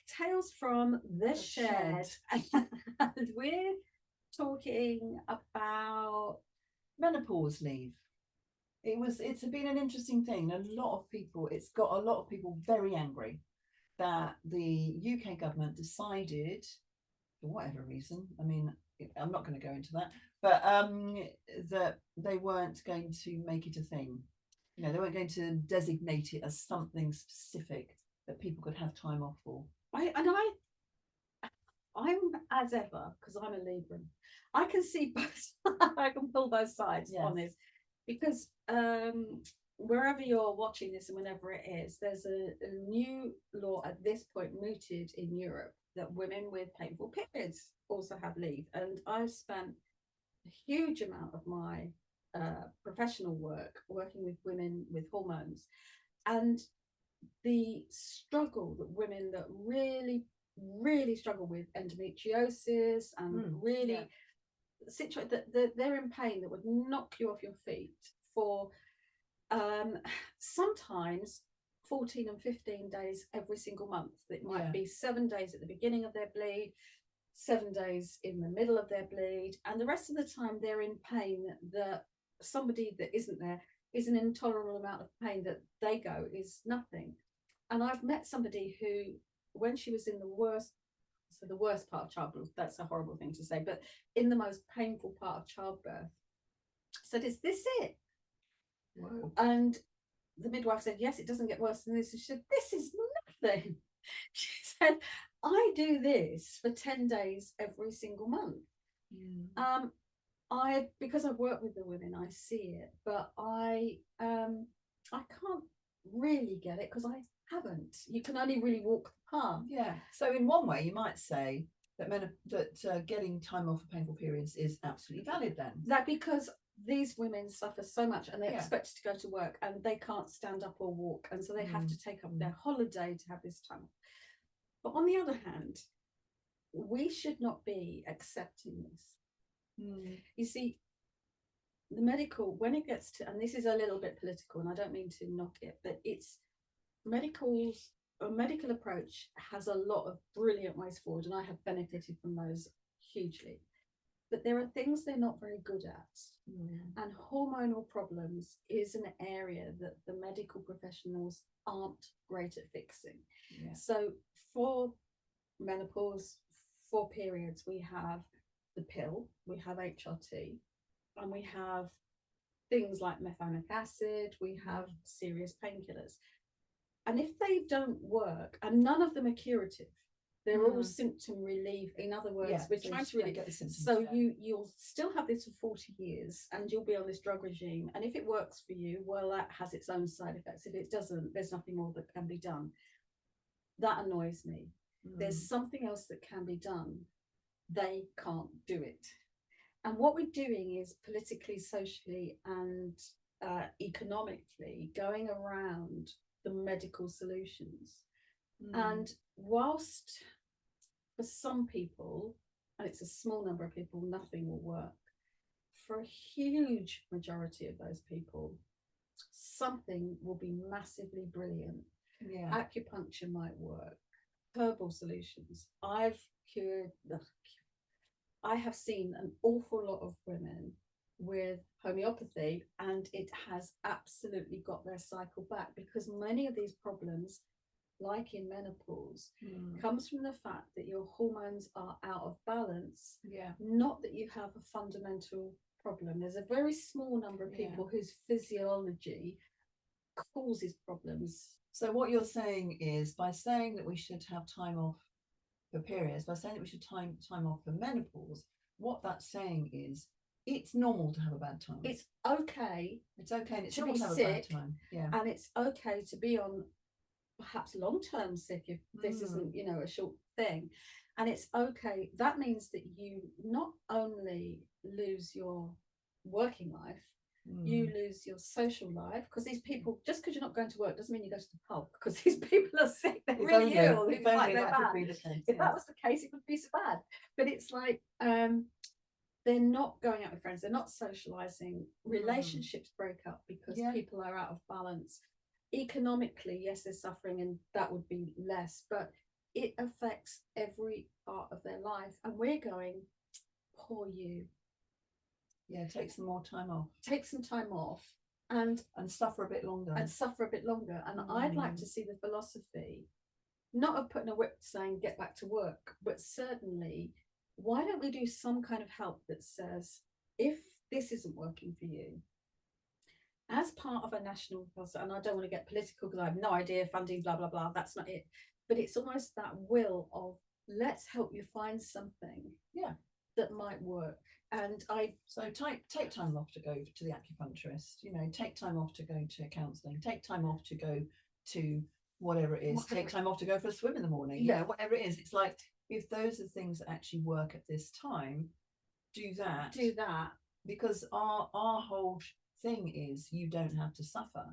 Tales from the Shed. Shed. And we're talking about Menopause leave. It's been an interesting thing. It's got a lot of people very angry that the UK government decided, for whatever reason, I mean, I'm not going to go into that, but that they weren't going to make it a thing. They weren't going to designate it as something specific that people could have time off for. I'm as ever, because I'm a Libra. I can see both. I can pull both sides on this because wherever you're watching this and whenever it is, there's a new law at this point mooted in Europe that women with painful periods also have leave. And I've spent a huge amount of my professional work working with women with hormones, and the struggle that women that really struggle with endometriosis and really situate that they're in pain that would knock you off your feet for sometimes 14 and 15 days every single month. It might be 7 days at the beginning of their bleed, 7 days in the middle of their bleed, and the rest of the time they're in pain that somebody that isn't there is an intolerable amount of pain that they go is nothing. And I've met somebody who, when she was in the worst, so the worst part of childbirth, that's a horrible thing to say, but in the most painful part of childbirth, said, "Is this it?" Whoa. And the midwife said, "Yes, it doesn't get worse than this." And she said, "This is nothing." She said, "I do this for 10 days every single month." Because I've worked with the women, I see it, but I can't really get it because I haven't. You can only really walk the path. Yeah. So in one way, you might say that getting time off for painful periods is absolutely valid then. That because these women suffer so much and they're expected to go to work and they can't stand up or walk, and so they have to take up their holiday to have this time. But on the other hand, we should not be accepting this. You see, the medical, when it gets to, and this is a little bit political and I don't mean to knock it, but it's a medical approach has a lot of brilliant ways forward, and I have benefited from those hugely. But there are things they're not very good at. And hormonal problems is an area that the medical professionals aren't great at fixing. So for menopause, for periods, we have the pill, we have HRT, and we have things like methylenic acid, we have serious painkillers. And if they don't work, and none of them are curative, they're all symptom relief. In other words, we're trying to really get the symptoms. So you'll still have this for 40 years and you'll be on this drug regime. And if it works for you, well, that has its own side effects. If it doesn't, there's nothing more that can be done. That annoys me. There's something else that can be done. They can't do it. And what we're doing is politically, socially, and economically going around the medical solutions. And whilst for some people, and it's a small number of people, nothing will work, for a huge majority of those people, something will be massively brilliant. Acupuncture might work, herbal solutions. I have seen an awful lot of women with homeopathy, and it has absolutely got their cycle back, because many of these problems, like in menopause, comes from the fact that your hormones are out of balance, not that you have a fundamental problem. There's a very small number of people whose physiology causes problems. So what you're saying is, by saying that we should have time off for periods, by saying that we should time off for menopause, what that's saying is it's normal to have a bad time. It's okay. It's okay, and it's to normal be to have sick, a bad time. And it's okay to be on perhaps long-term sick if this isn't, a short thing. And it's okay. That means that you not only lose your working life, you lose your social life, because these people, just because you're not going to work doesn't mean you go to the pub, because these people are sick, they're really ill, if only that bad. Could be the case, if that was the case, it would be so bad. But it's like they're not going out with friends, they're not socializing, relationships break up because people are out of balance. Economically, yes, they're suffering, and that would be less, but it affects every part of their life. And we're going, poor you. Yeah, take some more time off. Take some time off and suffer a bit longer. And suffer a bit longer. And I'd like to see the philosophy, not of putting a whip saying get back to work, but certainly, why don't we do some kind of help that says, if this isn't working for you, as part of a national process, and I don't want to get political because I have no idea, funding, blah, blah, blah, that's not it. But it's almost that will of, let's help you find something that might work. And take time off to go to the acupuncturist, take time off to go to counselling, take time off to go to whatever it is, take time off to go for a swim in the morning, whatever it is. It's like, if those are things that actually work at this time, do that. Because our whole thing is, you don't have to suffer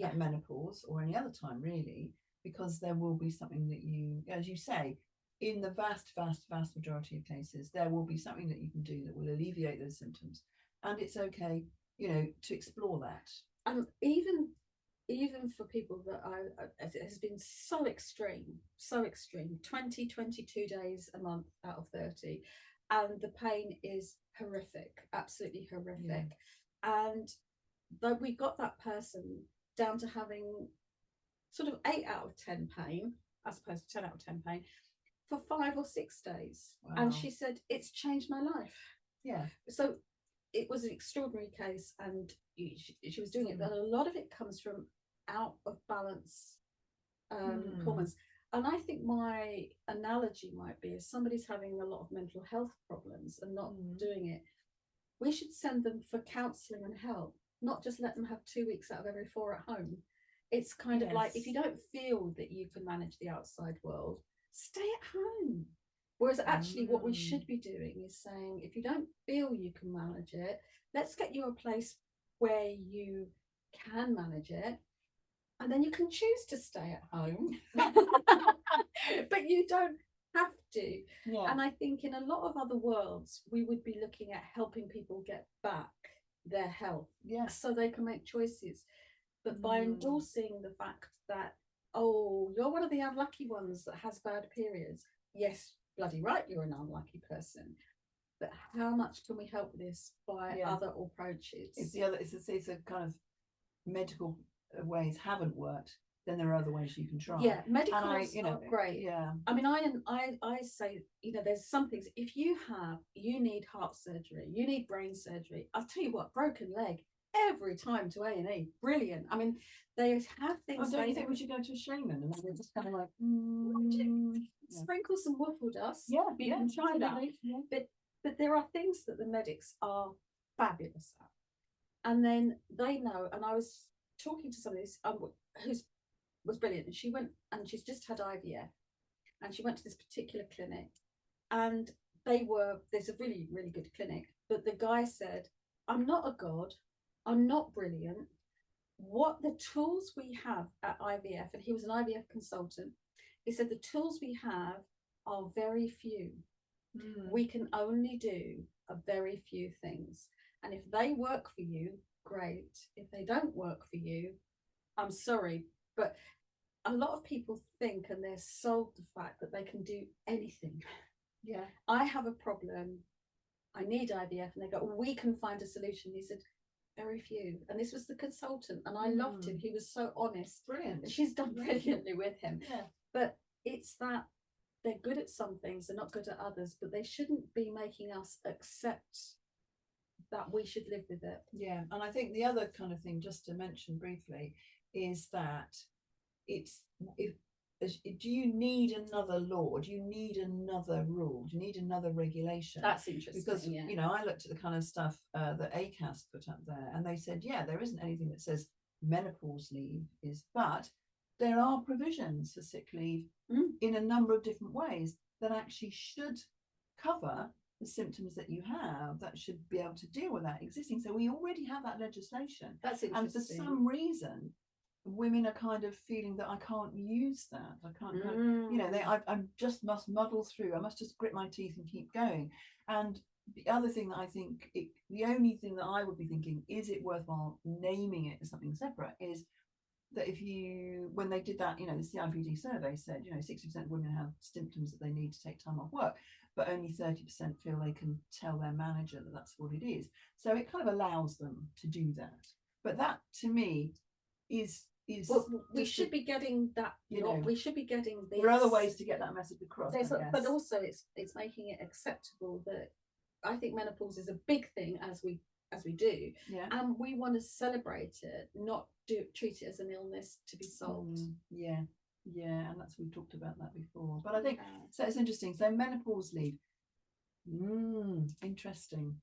at menopause or any other time really, because there will be something that you, as you say, in the vast majority of cases, there will be something that you can do that will alleviate those symptoms, and it's okay, to explore that. And even for people that it has been so extreme, 20, 22 days a month out of 30, and the pain is horrific, absolutely horrific. And though we got that person down to having sort of 8 out of 10 pain, as opposed to 10 out of 10 pain, for 5 or 6 days. Wow. And she said, it's changed my life. So it was an extraordinary case, and she was doing it, but a lot of it comes from out of balance hormones. And I think my analogy might be, if somebody's having a lot of mental health problems and not doing it, we should send them for counselling and help, not just let them have 2 weeks out of every 4 at home. It's kind of like, if you don't feel that you can manage the outside world, stay at home. Whereas actually what we should be doing is saying, if you don't feel you can manage it, let's get you a place where you can manage it, and then you can choose to stay at home. But you don't have to. And I think in a lot of other worlds, we would be looking at helping people get back their health so they can make choices. But by endorsing the fact that, oh, you're one of the unlucky ones that has bad periods, yes, bloody right, you're an unlucky person, but how much can we help this by other approaches? If it's a kind of medical ways haven't worked, then there are other ways you can try. Medical are great. I mean, I say, there's some things, if you need heart surgery, you need brain surgery, I'll tell you what, broken leg every time to A&E, brilliant. I mean, they have things. Don't you think we should go to a shaman and we're just kind of like sprinkle some waffle dust? You can try that. But there are things that the medics are fabulous at, and then they know. And I was talking to somebody who was brilliant, and she went, and she's just had IVF, and she went to this particular clinic, and there's a really, really good clinic, but the guy said, I'm not a god, I'm not brilliant. What the tools we have at IVF, and he was an IVF consultant, he said the tools we have are very few. We can only do a very few things, and if they work for you, great. If they don't work for you, I'm sorry, but a lot of people think, and they're sold the fact that they can do anything. I have a problem, I need IVF, and they go, we can find a solution. He said, very few. And this was the consultant, and I loved him. He was so honest. Brilliant. And she's done brilliantly with him. But it's that they're good at some things, they're not good at others, but they shouldn't be making us accept that we should live with it. And I think the other kind of thing, just to mention briefly, is that do you need another law? Do you need another rule? Do you need another regulation? That's interesting. Because I looked at the kind of stuff that ACAS put up there, and they said, there isn't anything that says menopause leave is, but there are provisions for sick leave in a number of different ways that actually should cover the symptoms that you have, that should be able to deal with that existing. So we already have that legislation. That's interesting. And for some reason, women are kind of feeling that I can't use that. I can't, I just must muddle through. I must just grit my teeth and keep going. And the other thing that I think, the only thing that I would be thinking, is it worthwhile naming it as something separate, is that if you, when they did that, the CIPD survey said, 60% of women have symptoms that they need to take time off work, but only 30% feel they can tell their manager that that's what it is. So it kind of allows them to do that. But that, to me, is well, we should be getting that. We should be getting this. There are other ways to get that message across. But also, it's making it acceptable that I think menopause is a big thing as we do, and we want to celebrate it, not treat it as an illness to be solved. Yeah, and we've talked about that before. But I think so. It's interesting. So menopause leave. Interesting.